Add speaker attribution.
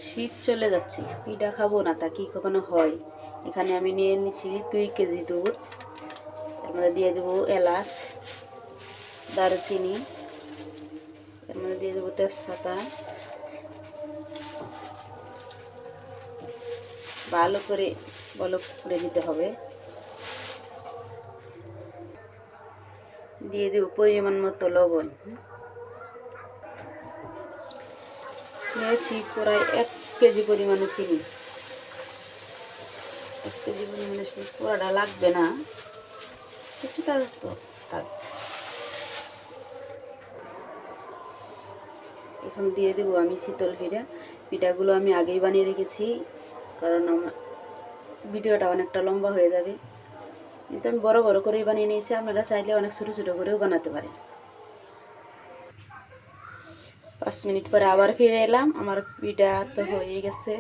Speaker 1: শীত চলে যাচ্ছে, পিঠা খাবো না তা কি কখনো হয়। এখানে আমি নিয়ে নিচ্ছি 2 কেজি দুধ। এর মধ্যে দিয়ে দেবো এলাচ, দারুচিনি, এর মধ্যে দিয়ে দেবো তেজপাতা। ভালো করে বলক করে নিতে হবে। দিয়ে দেবো পরিমাণ মতো লবণ। নিয়েছি প্রায় 1 কেজি পরিমাণে চিনি। 1 কেজি পরিমাণে পুরাটা লাগবে না, কিছুটা তো থাকবে। এখন দিয়ে দেবো আমি শীতল পিঠা। পিঠাগুলো আমি আগেই বানিয়ে রেখেছি, কারণ আমার ভিডিওটা অনেকটা লম্বা হয়ে যাবে। কিন্তু আমি বড় বড় করেই বানিয়ে নিয়েছি, আপনারা চাইলে অনেক ছোটো ছোটো করেও বানাতে পারেন। 5 মিনিট পরে আবার ফিরে এলাম, আমার পিঠা তো হয়ে গেছে।